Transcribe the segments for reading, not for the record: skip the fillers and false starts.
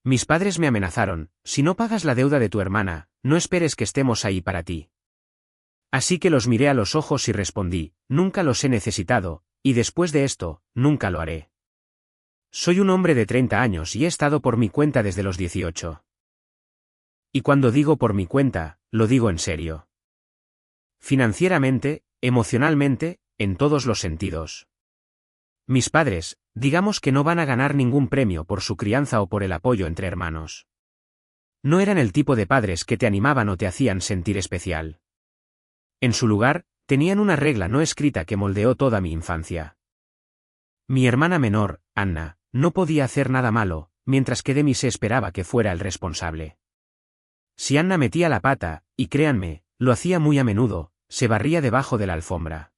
Mis padres me amenazaron: si no pagas la deuda de tu hermana, no esperes que estemos ahí para ti. Así que los miré a los ojos y respondí: nunca los he necesitado, y después de esto, nunca lo haré. Soy un hombre de 30 años y he estado por mi cuenta desde los 18. Y cuando digo por mi cuenta, lo digo en serio. Financieramente, emocionalmente, en todos los sentidos. Mis padres, digamos que no van a ganar ningún premio por su crianza o por el apoyo entre hermanos. No eran el tipo de padres que te animaban o te hacían sentir especial. En su lugar, tenían una regla no escrita que moldeó toda mi infancia. Mi hermana menor, Anna, no podía hacer nada malo, mientras que de mí se esperaba que fuera el responsable. Si Anna metía la pata, y créanme, lo hacía muy a menudo, se barría debajo de la alfombra.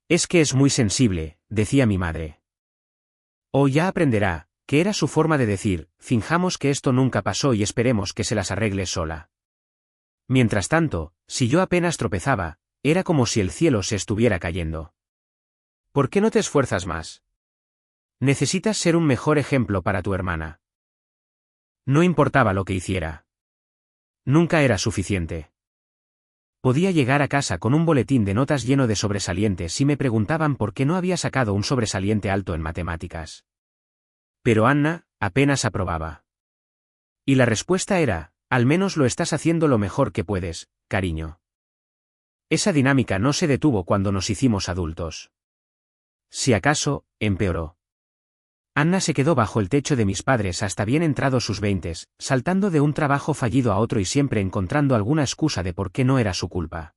Es que es muy sensible, decía mi madre. O ya aprenderá, que era su forma de decir: finjamos que esto nunca pasó y esperemos que se las arregle sola. Mientras tanto, si yo apenas tropezaba, era como si el cielo se estuviera cayendo. ¿Por qué no te esfuerzas más? Necesitas ser un mejor ejemplo para tu hermana. No importaba lo que hiciera. Nunca era suficiente. Podía llegar a casa con un boletín de notas lleno de sobresalientes si me preguntaban por qué no había sacado un sobresaliente alto en matemáticas. Pero Anna, apenas aprobaba. Y la respuesta era: al menos lo estás haciendo lo mejor que puedes, cariño. Esa dinámica no se detuvo cuando nos hicimos adultos. Si acaso, empeoró. Anna se quedó bajo el techo de mis padres hasta bien entrados sus 20, saltando de un trabajo fallido a otro y siempre encontrando alguna excusa de por qué no era su culpa.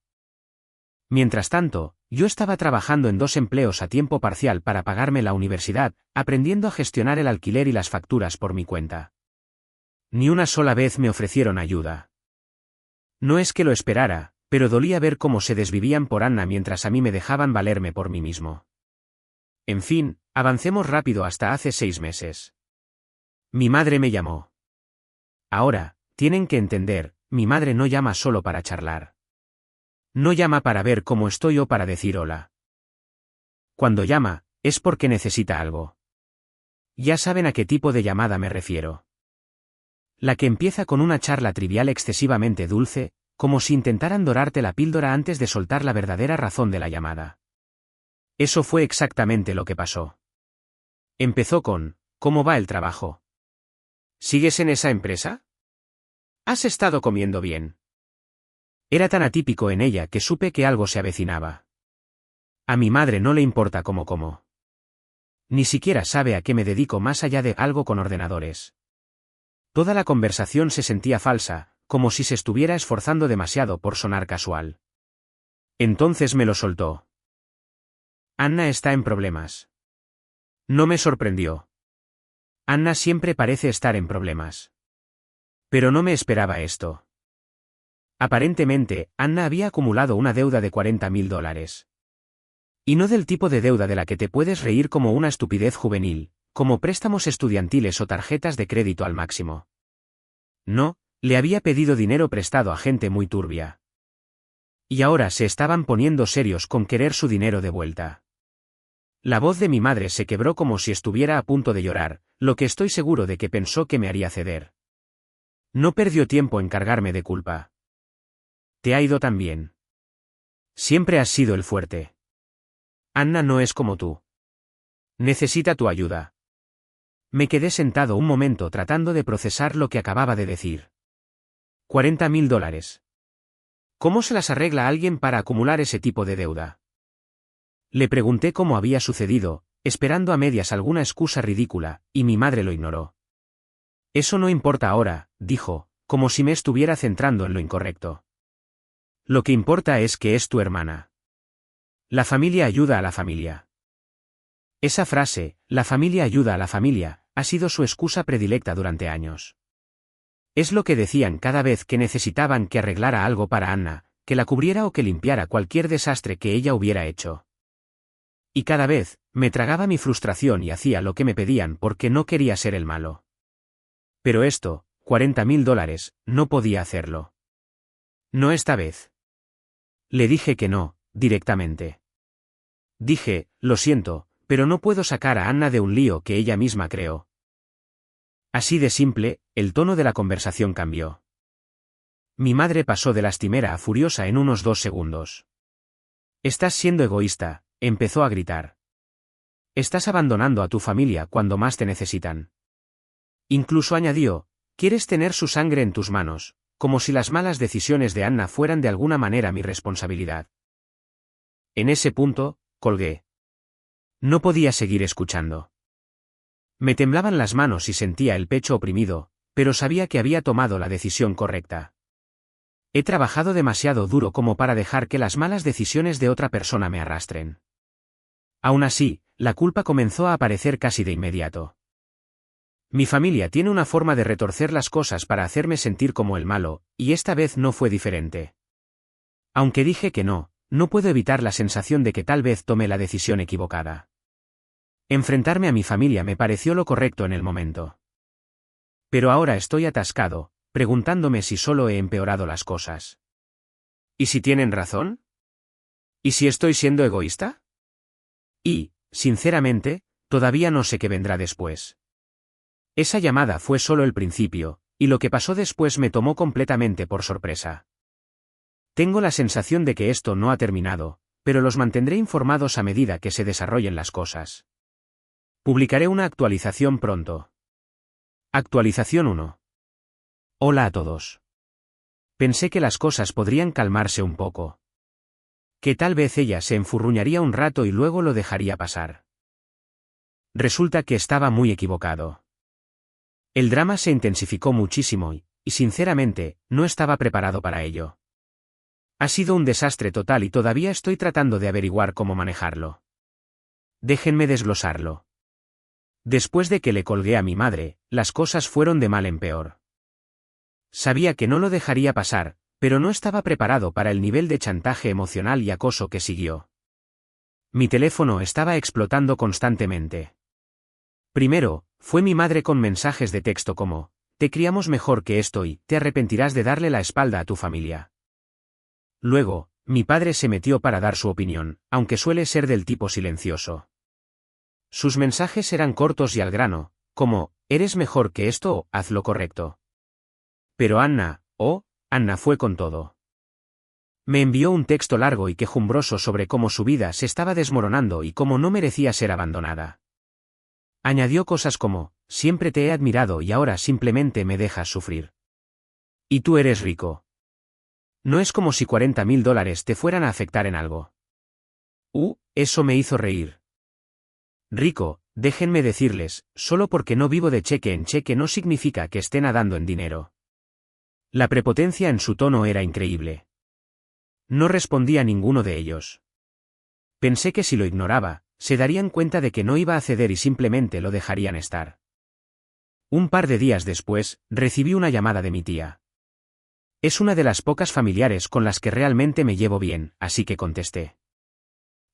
Mientras tanto, yo estaba trabajando en 2 empleos a tiempo parcial para pagarme la universidad, aprendiendo a gestionar el alquiler y las facturas por mi cuenta. Ni una sola vez me ofrecieron ayuda. No es que lo esperara, pero dolía ver cómo se desvivían por Anna mientras a mí me dejaban valerme por mí mismo. En fin, avancemos rápido hasta hace 6 meses. Mi madre me llamó. Ahora, tienen que entender, mi madre no llama solo para charlar. No llama para ver cómo estoy o para decir hola. Cuando llama, es porque necesita algo. Ya saben a qué tipo de llamada me refiero. La que empieza con una charla trivial excesivamente dulce, como si intentaran dorarte la píldora antes de soltar la verdadera razón de la llamada. Eso fue exactamente lo que pasó. Empezó con: ¿cómo va el trabajo? ¿Sigues en esa empresa? ¿Has estado comiendo bien? Era tan atípico en ella que supe que algo se avecinaba. A mi madre no le importa cómo como. Ni siquiera sabe a qué me dedico más allá de algo con ordenadores. Toda la conversación se sentía falsa, como si se estuviera esforzando demasiado por sonar casual. Entonces me lo soltó. Anna está en problemas. No me sorprendió. Anna siempre parece estar en problemas. Pero no me esperaba esto. Aparentemente, Anna había acumulado una deuda de $40.000. Y no del tipo de deuda de la que te puedes reír como una estupidez juvenil, como préstamos estudiantiles o tarjetas de crédito al máximo. No, le había pedido dinero prestado a gente muy turbia. Y ahora se estaban poniendo serios con querer su dinero de vuelta. La voz de mi madre se quebró como si estuviera a punto de llorar, lo que estoy seguro de que pensó que me haría ceder. No perdió tiempo en cargarme de culpa. ¿Te ha ido tan bien? Siempre has sido el fuerte. Anna no es como tú. Necesita tu ayuda. Me quedé sentado un momento tratando de procesar lo que acababa de decir. $40.000. ¿Cómo se las arregla alguien para acumular ese tipo de deuda? Le pregunté cómo había sucedido, esperando a medias alguna excusa ridícula, y mi madre lo ignoró. Eso no importa ahora, dijo, como si me estuviera centrando en lo incorrecto. Lo que importa es que es tu hermana. La familia ayuda a la familia. Esa frase, la familia ayuda a la familia, ha sido su excusa predilecta durante años. Es lo que decían cada vez que necesitaban que arreglara algo para Anna, que la cubriera o que limpiara cualquier desastre que ella hubiera hecho. Y cada vez, me tragaba mi frustración y hacía lo que me pedían porque no quería ser el malo. Pero esto, $40.000, no podía hacerlo. No esta vez. Le dije que no, directamente. Dije: lo siento, pero no puedo sacar a Anna de un lío que ella misma creó. Así de simple, el tono de la conversación cambió. Mi madre pasó de lastimera a furiosa en unos 2 segundos. Estás siendo egoísta, empezó a gritar. Estás abandonando a tu familia cuando más te necesitan. Incluso añadió, quieres tener su sangre en tus manos, como si las malas decisiones de Anna fueran de alguna manera mi responsabilidad. En ese punto, colgué. No podía seguir escuchando. Me temblaban las manos y sentía el pecho oprimido, pero sabía que había tomado la decisión correcta. He trabajado demasiado duro como para dejar que las malas decisiones de otra persona me arrastren. Aún así, la culpa comenzó a aparecer casi de inmediato. Mi familia tiene una forma de retorcer las cosas para hacerme sentir como el malo, y esta vez no fue diferente. Aunque dije que no, no puedo evitar la sensación de que tal vez tomé la decisión equivocada. Enfrentarme a mi familia me pareció lo correcto en el momento. Pero ahora estoy atascado, preguntándome si solo he empeorado las cosas. ¿Y si tienen razón? ¿Y si estoy siendo egoísta? Y, sinceramente, todavía no sé qué vendrá después. Esa llamada fue solo el principio, y lo que pasó después me tomó completamente por sorpresa. Tengo la sensación de que esto no ha terminado, pero los mantendré informados a medida que se desarrollen las cosas. Publicaré una actualización pronto. Actualización 1. Hola a todos. Pensé que las cosas podrían calmarse un poco. Que tal vez ella se enfurruñaría un rato y luego lo dejaría pasar. Resulta que estaba muy equivocado. El drama se intensificó muchísimo y, sinceramente, no estaba preparado para ello. Ha sido un desastre total y todavía estoy tratando de averiguar cómo manejarlo. Déjenme desglosarlo. Después de que le colgué a mi madre, las cosas fueron de mal en peor. Sabía que no lo dejaría pasar, pero no estaba preparado para el nivel de chantaje emocional y acoso que siguió. Mi teléfono estaba explotando constantemente. Primero, fue mi madre con mensajes de texto como, te criamos mejor que esto y te arrepentirás de darle la espalda a tu familia. Luego, mi padre se metió para dar su opinión, aunque suele ser del tipo silencioso. Sus mensajes eran cortos y al grano, como, eres mejor que esto o haz lo correcto. Pero Anna fue con todo. Me envió un texto largo y quejumbroso sobre cómo su vida se estaba desmoronando y cómo no merecía ser abandonada. Añadió cosas como, siempre te he admirado y ahora simplemente me dejas sufrir. Y tú eres rico. No es como si $40.000 te fueran a afectar en algo. Eso me hizo reír. Rico, déjenme decirles, solo porque no vivo de cheque en cheque no significa que esté nadando en dinero. La prepotencia en su tono era increíble. No respondí a ninguno de ellos. Pensé que si lo ignoraba, se darían cuenta de que no iba a ceder y simplemente lo dejarían estar. Un par de días después, recibí una llamada de mi tía. Es una de las pocas familiares con las que realmente me llevo bien, así que contesté.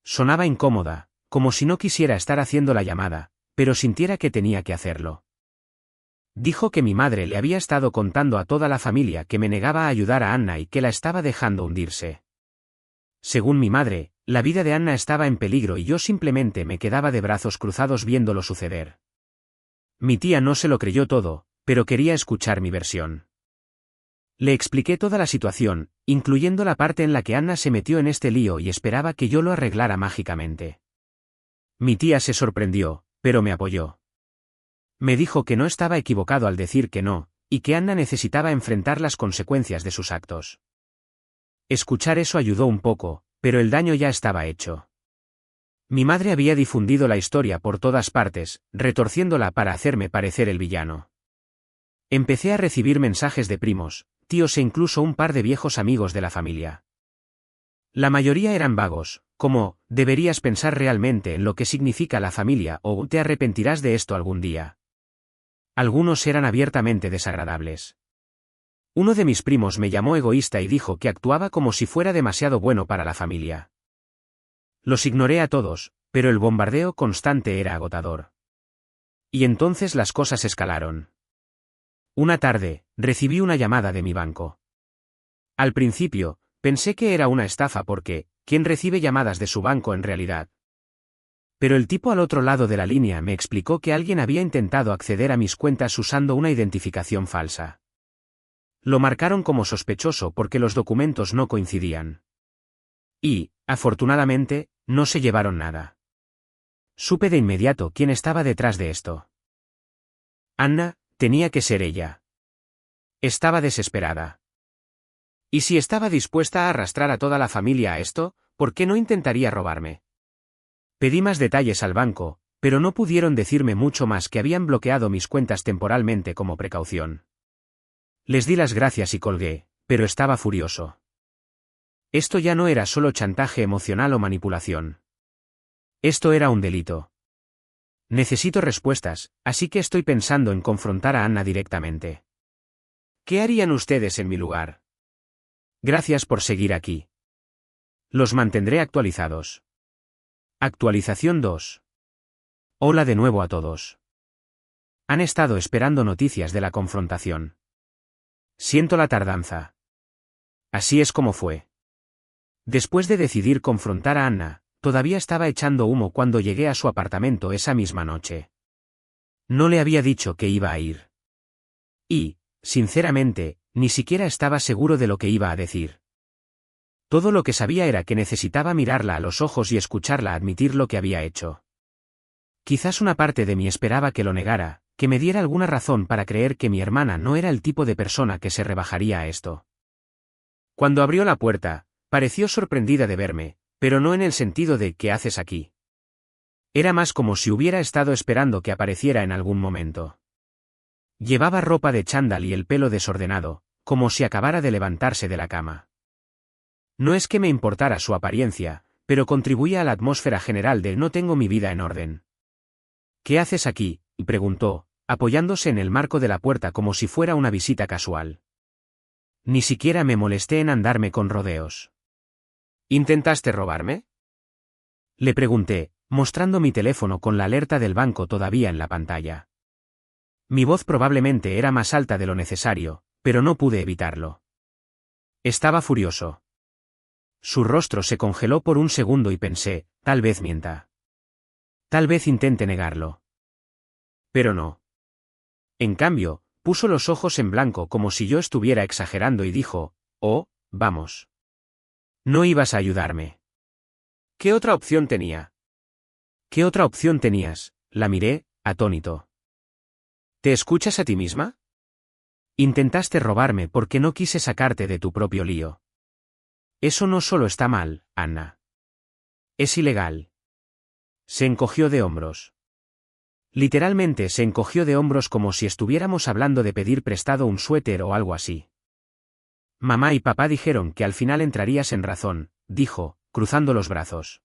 Sonaba incómoda, como si no quisiera estar haciendo la llamada, pero sintiera que tenía que hacerlo. Dijo que mi madre le había estado contando a toda la familia que me negaba a ayudar a Anna y que la estaba dejando hundirse. Según mi madre, la vida de Anna estaba en peligro y yo simplemente me quedaba de brazos cruzados viéndolo suceder. Mi tía no se lo creyó todo, pero quería escuchar mi versión. Le expliqué toda la situación, incluyendo la parte en la que Anna se metió en este lío y esperaba que yo lo arreglara mágicamente. Mi tía se sorprendió, pero me apoyó. Me dijo que no estaba equivocado al decir que no, y que Anna necesitaba enfrentar las consecuencias de sus actos. Escuchar eso ayudó un poco, pero el daño ya estaba hecho. Mi madre había difundido la historia por todas partes, retorciéndola para hacerme parecer el villano. Empecé a recibir mensajes de primos, tíos e incluso un par de viejos amigos de la familia. La mayoría eran vagos, como, deberías pensar realmente en lo que significa la familia o te arrepentirás de esto algún día. Algunos eran abiertamente desagradables. Uno de mis primos me llamó egoísta y dijo que actuaba como si fuera demasiado bueno para la familia. Los ignoré a todos, pero el bombardeo constante era agotador. Y entonces las cosas escalaron. Una tarde, recibí una llamada de mi banco. Al principio, pensé que era una estafa porque, ¿quién recibe llamadas de su banco en realidad? Pero el tipo al otro lado de la línea me explicó que alguien había intentado acceder a mis cuentas usando una identificación falsa. Lo marcaron como sospechoso porque los documentos no coincidían. Y, afortunadamente, no se llevaron nada. Supe de inmediato quién estaba detrás de esto. Anna, tenía que ser ella. Estaba desesperada. ¿Y si estaba dispuesta a arrastrar a toda la familia a esto, por qué no intentaría robarme? Pedí más detalles al banco, pero no pudieron decirme mucho más que habían bloqueado mis cuentas temporalmente como precaución. Les di las gracias y colgué, pero estaba furioso. Esto ya no era solo chantaje emocional o manipulación. Esto era un delito. Necesito respuestas, así que estoy pensando en confrontar a Anna directamente. ¿Qué harían ustedes en mi lugar? Gracias por seguir aquí. Los mantendré actualizados. Actualización 2. Hola de nuevo a todos. Han estado esperando noticias de la confrontación. Siento la tardanza. Así es como fue. Después de decidir confrontar a Anna, todavía estaba echando humo cuando llegué a su apartamento esa misma noche. No le había dicho que iba a ir. Y, sinceramente, ni siquiera estaba seguro de lo que iba a decir. Todo lo que sabía era que necesitaba mirarla a los ojos y escucharla admitir lo que había hecho. Quizás una parte de mí esperaba que lo negara, que me diera alguna razón para creer que mi hermana no era el tipo de persona que se rebajaría a esto. Cuando abrió la puerta, pareció sorprendida de verme, pero no en el sentido de ¿qué haces aquí? Era más como si hubiera estado esperando que apareciera en algún momento. Llevaba ropa de chándal y el pelo desordenado, como si acabara de levantarse de la cama. No es que me importara su apariencia, pero contribuía a la atmósfera general de no tengo mi vida en orden. ¿Qué haces aquí?, preguntó, apoyándose en el marco de la puerta como si fuera una visita casual. Ni siquiera me molesté en andarme con rodeos. ¿Intentaste robarme? Le pregunté, mostrando mi teléfono con la alerta del banco todavía en la pantalla. Mi voz probablemente era más alta de lo necesario, pero no pude evitarlo. Estaba furioso. Su rostro se congeló por un segundo y pensé, tal vez mienta. Tal vez intente negarlo. Pero no. En cambio, puso los ojos en blanco como si yo estuviera exagerando y dijo, «Oh, vamos. No ibas a ayudarme». ¿Qué otra opción tenía? ¿Qué otra opción tenías? La miré, atónito. ¿Te escuchas a ti misma? Intentaste robarme porque no quise sacarte de tu propio lío. Eso no solo está mal, Anna. Es ilegal. Se encogió de hombros. Literalmente se encogió de hombros como si estuviéramos hablando de pedir prestado un suéter o algo así. Mamá y papá dijeron que al final entrarías en razón, dijo, cruzando los brazos.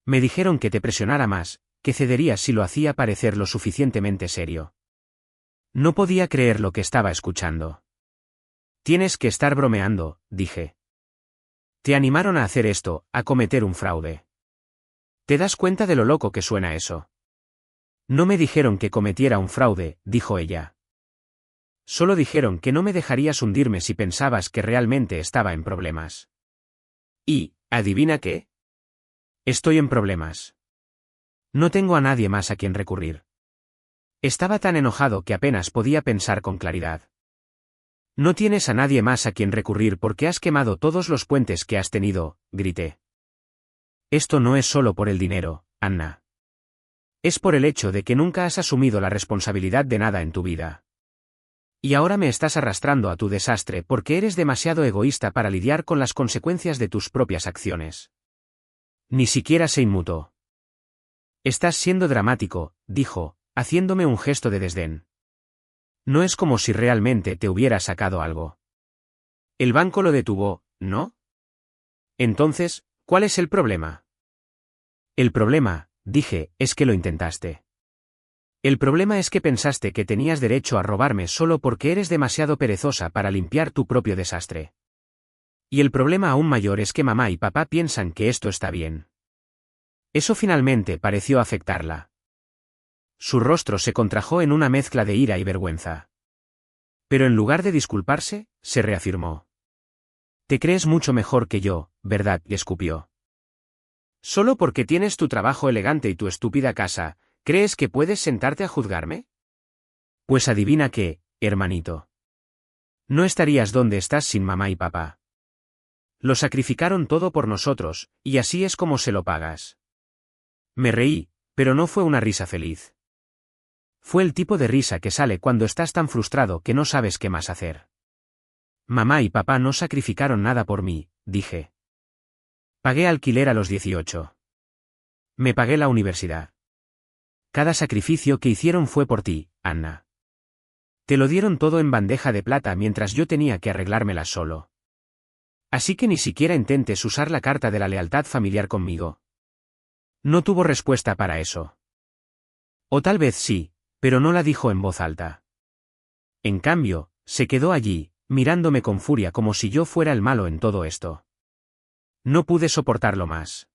Me dijeron que te presionara más, que cederías si lo hacía parecer lo suficientemente serio. No podía creer lo que estaba escuchando. Tienes que estar bromeando, dije. Te animaron a hacer esto, a cometer un fraude. ¿Te das cuenta de lo loco que suena eso? No me dijeron que cometiera un fraude, dijo ella. Solo dijeron que no me dejarías hundirme si pensabas que realmente estaba en problemas. Y, ¿adivina qué? Estoy en problemas. No tengo a nadie más a quien recurrir. Estaba tan enojado que apenas podía pensar con claridad. No tienes a nadie más a quien recurrir porque has quemado todos los puentes que has tenido, grité. Esto no es solo por el dinero, Anna. Es por el hecho de que nunca has asumido la responsabilidad de nada en tu vida. Y ahora me estás arrastrando a tu desastre porque eres demasiado egoísta para lidiar con las consecuencias de tus propias acciones. Ni siquiera se inmutó. Estás siendo dramático, dijo, haciéndome un gesto de desdén. No es como si realmente te hubiera sacado algo. El banco lo detuvo, ¿no? Entonces, ¿cuál es el problema? El problema, dije, es que lo intentaste. El problema es que pensaste que tenías derecho a robarme solo porque eres demasiado perezosa para limpiar tu propio desastre. Y el problema aún mayor es que mamá y papá piensan que esto está bien. Eso finalmente pareció afectarla. Su rostro se contrajo en una mezcla de ira y vergüenza. Pero en lugar de disculparse, se reafirmó. Te crees mucho mejor que yo, ¿verdad?, escupió. Solo porque tienes tu trabajo elegante y tu estúpida casa, ¿crees que puedes sentarte a juzgarme? Pues adivina qué, hermanito. No estarías donde estás sin mamá y papá. Lo sacrificaron todo por nosotros, y así es como se lo pagas. Me reí, pero no fue una risa feliz. Fue el tipo de risa que sale cuando estás tan frustrado que no sabes qué más hacer. Mamá y papá no sacrificaron nada por mí, dije. Pagué alquiler a los 18. Me pagué la universidad. Cada sacrificio que hicieron fue por ti, Anna. Te lo dieron todo en bandeja de plata mientras yo tenía que arreglármelas solo. Así que ni siquiera intentes usar la carta de la lealtad familiar conmigo. No tuvo respuesta para eso. O tal vez sí, pero no la dijo en voz alta. En cambio, se quedó allí, mirándome con furia como si yo fuera el malo en todo esto. No pude soportarlo más.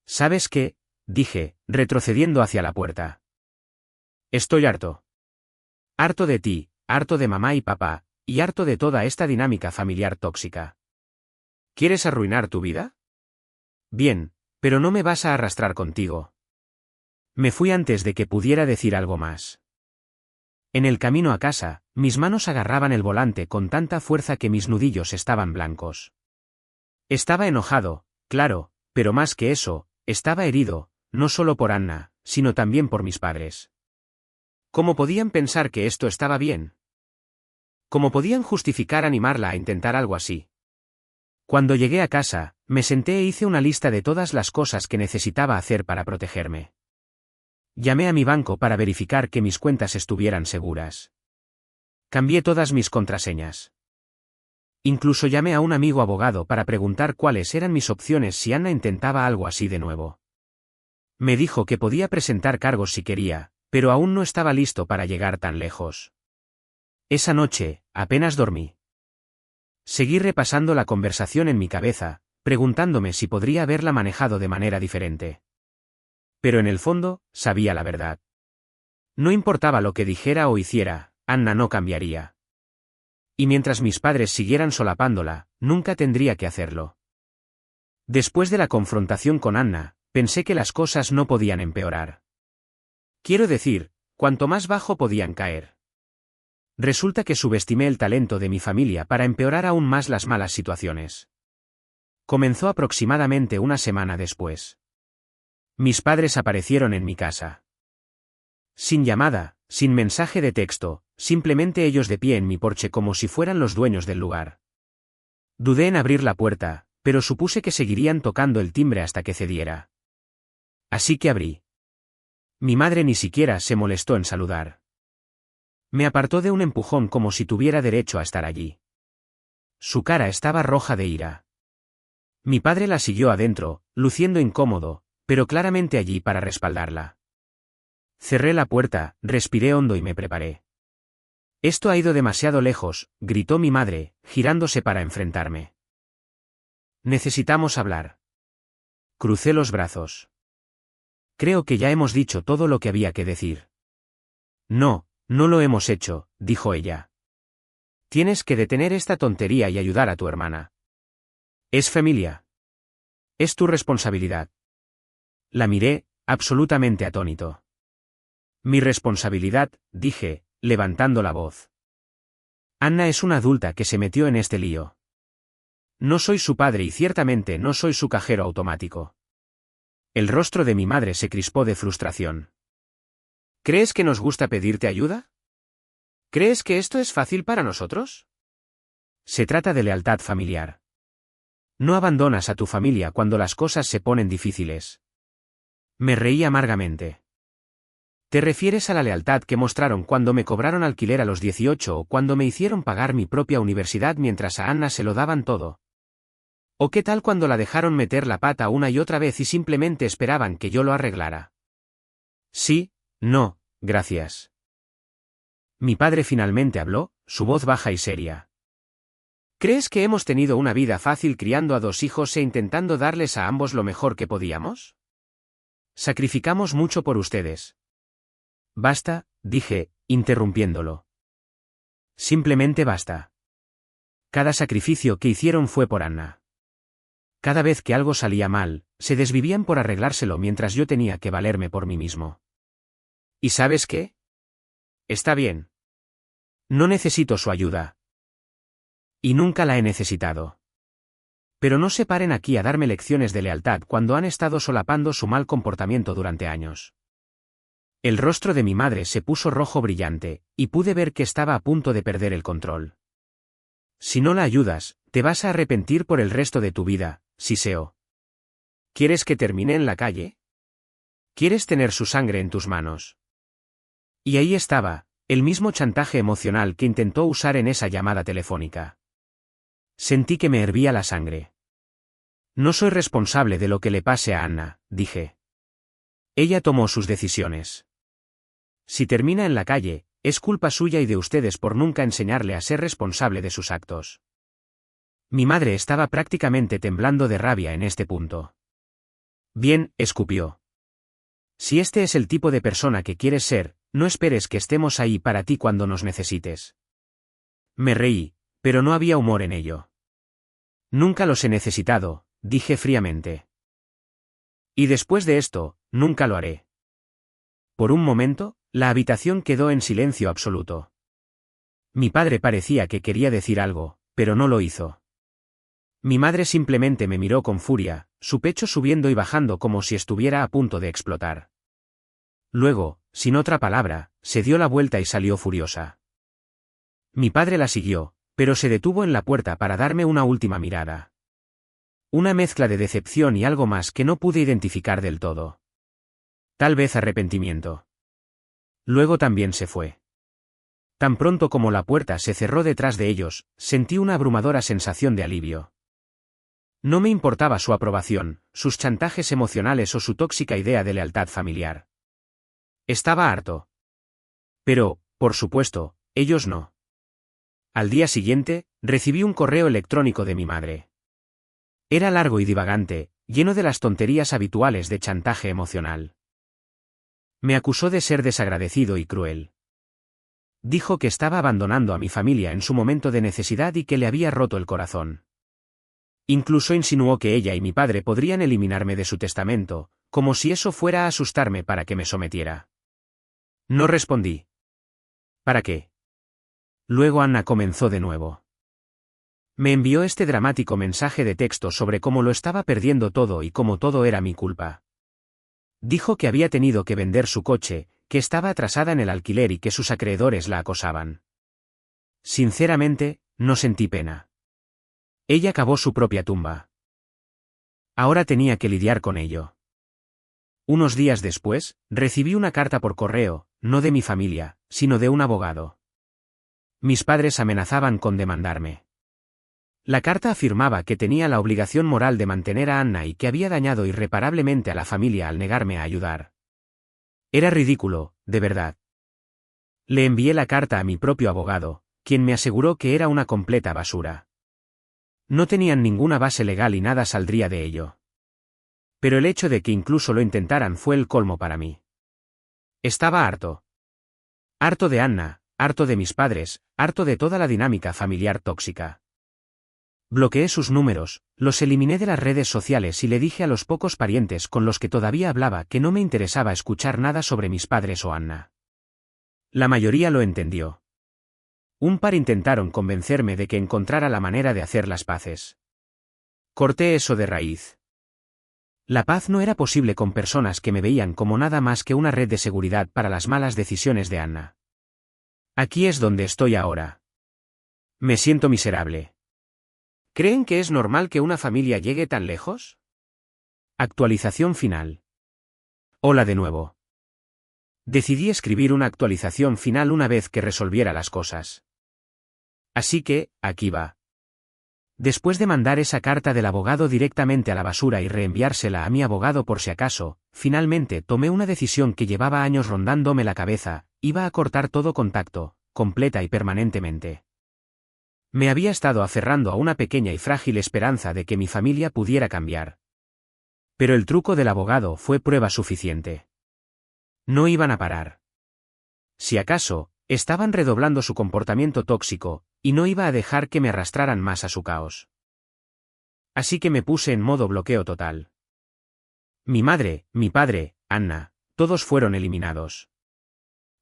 ¿Sabes qué? Dije, retrocediendo hacia la puerta. Estoy harto. Harto de ti, harto de mamá y papá, y harto de toda esta dinámica familiar tóxica. ¿Quieres arruinar tu vida? Bien, pero no me vas a arrastrar contigo. Me fui antes de que pudiera decir algo más. En el camino a casa, mis manos agarraban el volante con tanta fuerza que mis nudillos estaban blancos. Estaba enojado, claro, pero más que eso, estaba herido, no solo por Anna, sino también por mis padres. ¿Cómo podían pensar que esto estaba bien? ¿Cómo podían justificar animarla a intentar algo así? Cuando llegué a casa, me senté e hice una lista de todas las cosas que necesitaba hacer para protegerme. Llamé a mi banco para verificar que mis cuentas estuvieran seguras. Cambié todas mis contraseñas. Incluso llamé a un amigo abogado para preguntar cuáles eran mis opciones si Anna intentaba algo así de nuevo. Me dijo que podía presentar cargos si quería, pero aún no estaba listo para llegar tan lejos. Esa noche, apenas dormí. Seguí repasando la conversación en mi cabeza, preguntándome si podría haberla manejado de manera diferente. Pero en el fondo, sabía la verdad. No importaba lo que dijera o hiciera, Anna no cambiaría. Y mientras mis padres siguieran solapándola, nunca tendría que hacerlo. Después de la confrontación con Anna, pensé que las cosas no podían empeorar. Quiero decir, cuanto más bajo podían caer. Resulta que subestimé el talento de mi familia para empeorar aún más las malas situaciones. Comenzó aproximadamente una semana después. Mis padres aparecieron en mi casa. Sin llamada, sin mensaje de texto, simplemente ellos de pie en mi porche como si fueran los dueños del lugar. Dudé en abrir la puerta, pero supuse que seguirían tocando el timbre hasta que cediera. Así que abrí. Mi madre ni siquiera se molestó en saludar. Me apartó de un empujón como si tuviera derecho a estar allí. Su cara estaba roja de ira. Mi padre la siguió adentro, luciendo incómodo, pero claramente allí para respaldarla. Cerré la puerta, respiré hondo y me preparé. Esto ha ido demasiado lejos, gritó mi madre, girándose para enfrentarme. Necesitamos hablar. Crucé los brazos. Creo que ya hemos dicho todo lo que había que decir. No, no lo hemos hecho, dijo ella. Tienes que detener esta tontería y ayudar a tu hermana. Es familia. Es tu responsabilidad. La miré, absolutamente atónito. Mi responsabilidad, dije, levantando la voz. Anna es una adulta que se metió en este lío. No soy su padre y ciertamente no soy su cajero automático. El rostro de mi madre se crispó de frustración. ¿Crees que nos gusta pedirte ayuda? ¿Crees que esto es fácil para nosotros? Se trata de lealtad familiar. No abandonas a tu familia cuando las cosas se ponen difíciles. Me reí amargamente. ¿Te refieres a la lealtad que mostraron cuando me cobraron alquiler a los 18 o cuando me hicieron pagar mi propia universidad mientras a Anna se lo daban todo? ¿O qué tal cuando la dejaron meter la pata una y otra vez y simplemente esperaban que yo lo arreglara? Sí, no, gracias. Mi padre finalmente habló, su voz baja y seria. ¿Crees que hemos tenido una vida fácil criando a dos hijos e intentando darles a ambos lo mejor que podíamos? Sacrificamos mucho por ustedes. Basta, dije, interrumpiéndolo. Simplemente basta. Cada sacrificio que hicieron fue por Anna. Cada vez que algo salía mal, se desvivían por arreglárselo mientras yo tenía que valerme por mí mismo. ¿Y sabes qué? Está bien. No necesito su ayuda. Y nunca la he necesitado. Pero no se paren aquí a darme lecciones de lealtad cuando han estado solapando su mal comportamiento durante años. El rostro de mi madre se puso rojo brillante, y pude ver que estaba a punto de perder el control. Si no la ayudas, te vas a arrepentir por el resto de tu vida, Siseo. ¿Quieres que termine en la calle? ¿Quieres tener su sangre en tus manos? Y ahí estaba, el mismo chantaje emocional que intentó usar en esa llamada telefónica. Sentí que me hervía la sangre. No soy responsable de lo que le pase a Anna, dije. Ella tomó sus decisiones. Si termina en la calle, es culpa suya y de ustedes por nunca enseñarle a ser responsable de sus actos. Mi madre estaba prácticamente temblando de rabia en este punto. Bien, escupió. Si este es el tipo de persona que quieres ser, no esperes que estemos ahí para ti cuando nos necesites. Me reí, pero no había humor en ello. Nunca los he necesitado, dije fríamente. Y después de esto, nunca lo haré. Por un momento, la habitación quedó en silencio absoluto. Mi padre parecía que quería decir algo, pero no lo hizo. Mi madre simplemente me miró con furia, su pecho subiendo y bajando como si estuviera a punto de explotar. Luego, sin otra palabra, se dio la vuelta y salió furiosa. Mi padre la siguió, pero se detuvo en la puerta para darme una última mirada. Una mezcla de decepción y algo más que no pude identificar del todo. Tal vez arrepentimiento. Luego también se fue. Tan pronto como la puerta se cerró detrás de ellos, sentí una abrumadora sensación de alivio. No me importaba su aprobación, sus chantajes emocionales o su tóxica idea de lealtad familiar. Estaba harto. Pero, por supuesto, ellos no. Al día siguiente, recibí un correo electrónico de mi madre. Era largo y divagante, lleno de las tonterías habituales de chantaje emocional. Me acusó de ser desagradecido y cruel. Dijo que estaba abandonando a mi familia en su momento de necesidad y que le había roto el corazón. Incluso insinuó que ella y mi padre podrían eliminarme de su testamento, como si eso fuera a asustarme para que me sometiera. No respondí. ¿Para qué? Luego Anna comenzó de nuevo. Me envió este dramático mensaje de texto sobre cómo lo estaba perdiendo todo y cómo todo era mi culpa. Dijo que había tenido que vender su coche, que estaba atrasada en el alquiler y que sus acreedores la acosaban. Sinceramente, no sentí pena. Ella cavó su propia tumba. Ahora tenía que lidiar con ello. Unos días después, recibí una carta por correo, no de mi familia, sino de un abogado. Mis padres amenazaban con demandarme. La carta afirmaba que tenía la obligación moral de mantener a Anna y que había dañado irreparablemente a la familia al negarme a ayudar. Era ridículo, de verdad. Le envié la carta a mi propio abogado, quien me aseguró que era una completa basura. No tenían ninguna base legal y nada saldría de ello. Pero el hecho de que incluso lo intentaran fue el colmo para mí. Estaba harto. Harto de Anna, harto de mis padres, harto de toda la dinámica familiar tóxica. Bloqueé sus números, los eliminé de las redes sociales y le dije a los pocos parientes con los que todavía hablaba que no me interesaba escuchar nada sobre mis padres o Anna. La mayoría lo entendió. Un par intentaron convencerme de que encontrara la manera de hacer las paces. Corté eso de raíz. La paz no era posible con personas que me veían como nada más que una red de seguridad para las malas decisiones de Anna. Aquí es donde estoy ahora. Me siento miserable. ¿Creen que es normal que una familia llegue tan lejos? Actualización final. Hola de nuevo. Decidí escribir una actualización final una vez que resolviera las cosas. Así que, aquí va. Después de mandar esa carta del abogado directamente a la basura y reenviársela a mi abogado por si acaso, finalmente tomé una decisión que llevaba años rondándome la cabeza: iba a cortar todo contacto, completa y permanentemente. Me había estado aferrando a una pequeña y frágil esperanza de que mi familia pudiera cambiar. Pero el truco del abogado fue prueba suficiente. No iban a parar. Si acaso, estaban redoblando su comportamiento tóxico, y no iba a dejar que me arrastraran más a su caos. así que me puse en modo bloqueo total. Mi madre, mi padre, Anna, todos fueron eliminados.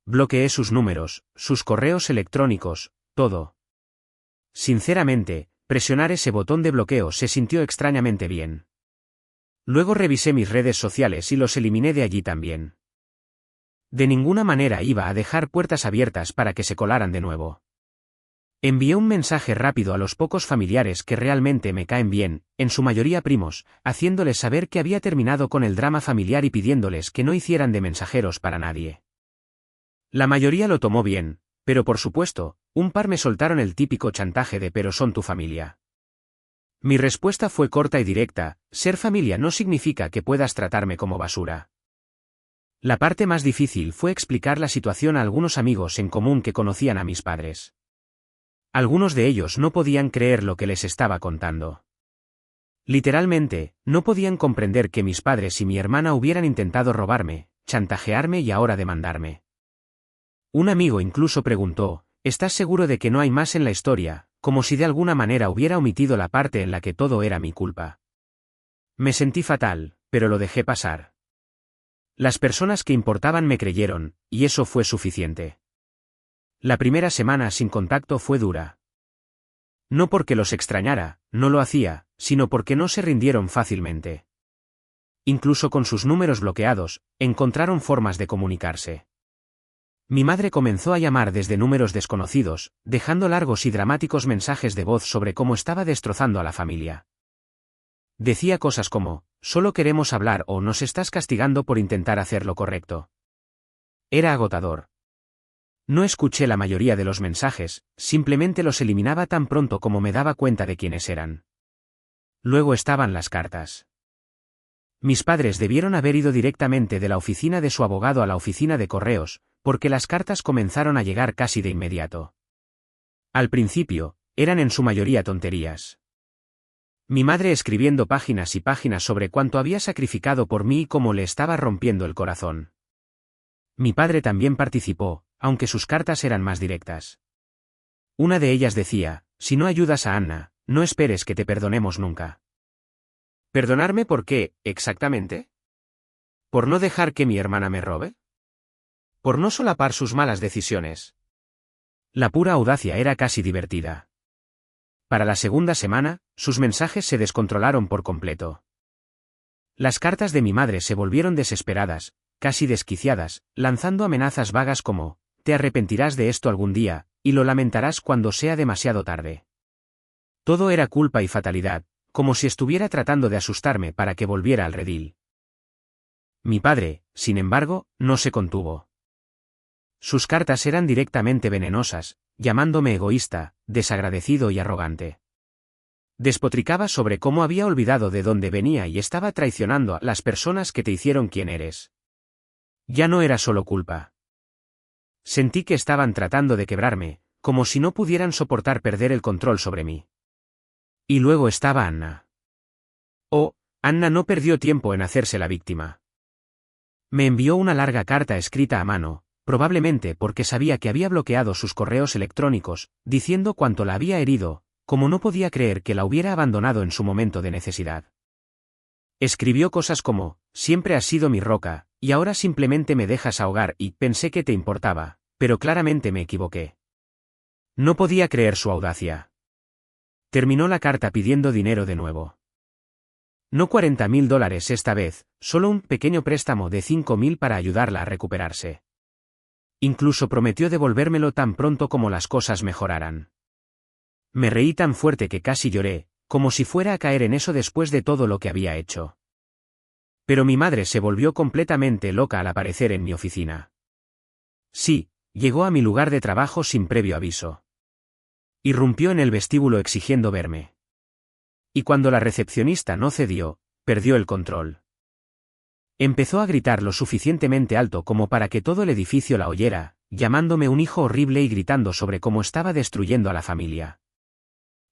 Bloqueé sus números, sus correos electrónicos, todo. Sinceramente, presionar ese botón de bloqueo se sintió extrañamente bien. Luego revisé mis redes sociales y los eliminé de allí también. De ninguna manera iba a dejar puertas abiertas para que se colaran de nuevo. Envié un mensaje rápido a los pocos familiares que realmente me caen bien, en su mayoría primos, haciéndoles saber que había terminado con el drama familiar y pidiéndoles que no hicieran de mensajeros para nadie. La mayoría lo tomó bien, pero por supuesto, un par me soltaron el típico chantaje de pero son tu familia. Mi respuesta fue corta y directa: ser familia no significa que puedas tratarme como basura. La parte más difícil fue explicar la situación a algunos amigos en común que conocían a mis padres. Algunos de ellos no podían creer lo que les estaba contando. Literalmente, no podían comprender que mis padres y mi hermana hubieran intentado robarme, chantajearme y ahora demandarme. Un amigo incluso preguntó: ¿estás seguro de que no hay más en la historia?, como si de alguna manera hubiera omitido la parte en la que todo era mi culpa. Me sentí fatal, pero lo dejé pasar. Las personas que importaban me creyeron, y eso fue suficiente. La primera semana sin contacto fue dura. No porque los extrañara, no lo hacía, sino porque no se rindieron fácilmente. Incluso con sus números bloqueados, encontraron formas de comunicarse. Mi madre comenzó a llamar desde números desconocidos, dejando largos y dramáticos mensajes de voz sobre cómo estaba destrozando a la familia. Decía cosas como: solo queremos hablar o nos estás castigando por intentar hacer lo correcto. Era agotador. No escuché la mayoría de los mensajes, simplemente los eliminaba tan pronto como me daba cuenta de quiénes eran. Luego estaban las cartas. Mis padres debieron haber ido directamente de la oficina de su abogado a la oficina de correos, porque las cartas comenzaron a llegar casi de inmediato. Al principio, eran en su mayoría tonterías. Mi madre escribiendo páginas y páginas sobre cuánto había sacrificado por mí y cómo le estaba rompiendo el corazón. Mi padre también participó, aunque sus cartas eran más directas. Una de ellas decía: si no ayudas a Anna, no esperes que te perdonemos nunca. ¿Perdonarme por qué, exactamente? ¿Por no dejar que mi hermana me robe? ¿Por no solapar sus malas decisiones? La pura audacia era casi divertida. Para la segunda semana, sus mensajes se descontrolaron por completo. Las cartas de mi madre se volvieron desesperadas, casi desquiciadas, lanzando amenazas vagas como: te arrepentirás de esto algún día, y lo lamentarás cuando sea demasiado tarde. Todo era culpa y fatalidad, como si estuviera tratando de asustarme para que volviera al redil. Mi padre, sin embargo, no se contuvo. Sus cartas eran directamente venenosas, llamándome egoísta, desagradecido y arrogante. Despotricaba sobre cómo había olvidado de dónde venía y estaba traicionando a las personas que te hicieron quien eres. Ya no era solo culpa. Sentí que estaban tratando de quebrarme, como si no pudieran soportar perder el control sobre mí. Y luego estaba Anna. Oh, Anna no perdió tiempo en hacerse la víctima. Me envió una larga carta escrita a mano, probablemente porque sabía que había bloqueado sus correos electrónicos, diciendo cuánto la había herido, como no podía creer que la hubiera abandonado en su momento de necesidad. Escribió cosas como: siempre has sido mi roca, y ahora simplemente me dejas ahogar, y pensé que te importaba, pero claramente me equivoqué. No podía creer su audacia. Terminó la carta pidiendo dinero de nuevo. No $40.000 esta vez, solo un pequeño préstamo de $5.000 para ayudarla a recuperarse. Incluso prometió devolvérmelo tan pronto como las cosas mejoraran. Me reí tan fuerte que casi lloré, como si fuera a caer en eso después de todo lo que había hecho. Pero mi madre se volvió completamente loca al aparecer en mi oficina. Sí, llegó a mi lugar de trabajo sin previo aviso. Irrumpió en el vestíbulo exigiendo verme. Y cuando la recepcionista no cedió, perdió el control. Empezó a gritar lo suficientemente alto como para que todo el edificio la oyera, llamándome un hijo horrible y gritando sobre cómo estaba destruyendo a la familia.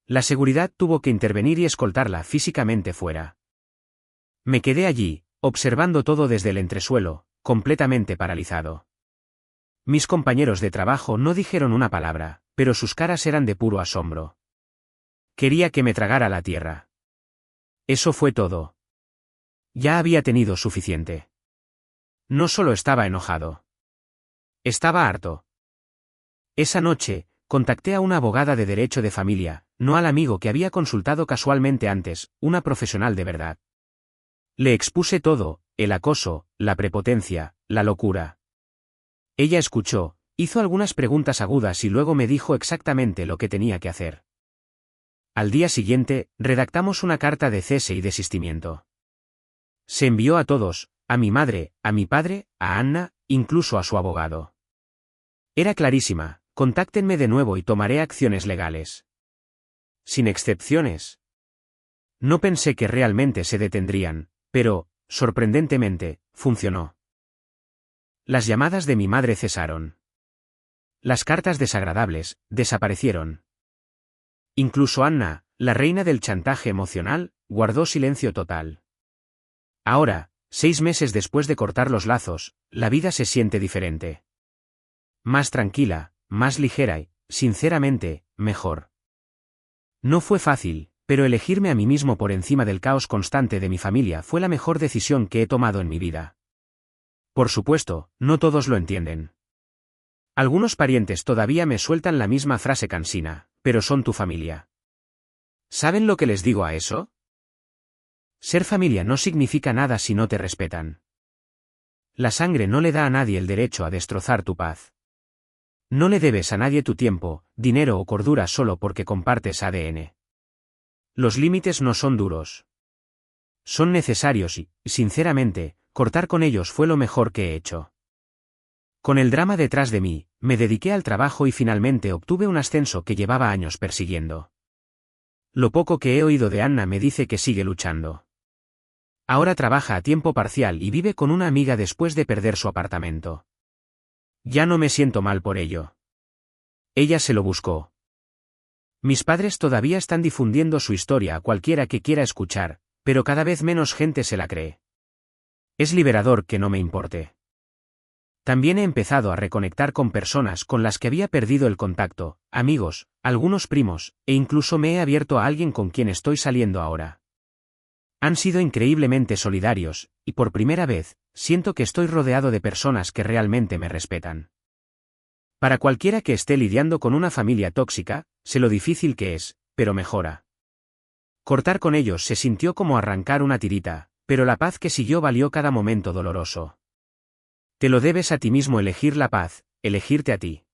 La seguridad tuvo que intervenir y escoltarla físicamente fuera. Me quedé allí, observando todo desde el entresuelo, completamente paralizado. Mis compañeros de trabajo no dijeron una palabra, pero sus caras eran de puro asombro. Quería que me tragara la tierra. Eso fue todo. Ya había tenido suficiente. No solo estaba enojado. Estaba harto. Esa noche, contacté a una abogada de derecho de familia, no al amigo que había consultado casualmente antes, una profesional de verdad. Le expuse todo, el acoso, la prepotencia, la locura. Ella escuchó, hizo algunas preguntas agudas y luego me dijo exactamente lo que tenía que hacer. Al día siguiente, redactamos una carta de cese y desistimiento. Se envió a todos, a mi madre, a mi padre, a Anna, incluso a su abogado. Era clarísima, contáctenme de nuevo y tomaré acciones legales. Sin excepciones. No pensé que realmente se detendrían, pero, sorprendentemente, funcionó. Las llamadas de mi madre cesaron. Las cartas desagradables, desaparecieron. Incluso Anna, la reina del chantaje emocional, guardó silencio total. Ahora, 6 meses después de cortar los lazos, la vida se siente diferente. Más tranquila, más ligera y, sinceramente, mejor. No fue fácil, pero elegirme a mí mismo por encima del caos constante de mi familia fue la mejor decisión que he tomado en mi vida. Por supuesto, no todos lo entienden. Algunos parientes todavía me sueltan la misma frase cansina, pero son tu familia. ¿Saben lo que les digo a eso? Ser familia no significa nada si no te respetan. La sangre no le da a nadie el derecho a destrozar tu paz. No le debes a nadie tu tiempo, dinero o cordura solo porque compartes ADN. Los límites no son duros. Son necesarios y, sinceramente, cortar con ellos fue lo mejor que he hecho. Con el drama detrás de mí, me dediqué al trabajo y finalmente obtuve un ascenso que llevaba años persiguiendo. Lo poco que he oído de Anna me dice que sigue luchando. Ahora trabaja a tiempo parcial y vive con una amiga después de perder su apartamento. Ya no me siento mal por ello. Ella se lo buscó. Mis padres todavía están difundiendo su historia a cualquiera que quiera escuchar, pero cada vez menos gente se la cree. Es liberador que no me importe. También he empezado a reconectar con personas con las que había perdido el contacto, amigos, algunos primos, e incluso me he abierto a alguien con quien estoy saliendo ahora. Han sido increíblemente solidarios, y por primera vez, siento que estoy rodeado de personas que realmente me respetan. Para cualquiera que esté lidiando con una familia tóxica, sé lo difícil que es, pero mejora. Cortar con ellos se sintió como arrancar una tirita, pero la paz que siguió valió cada momento doloroso. Te lo debes a ti mismo elegir la paz, elegirte a ti.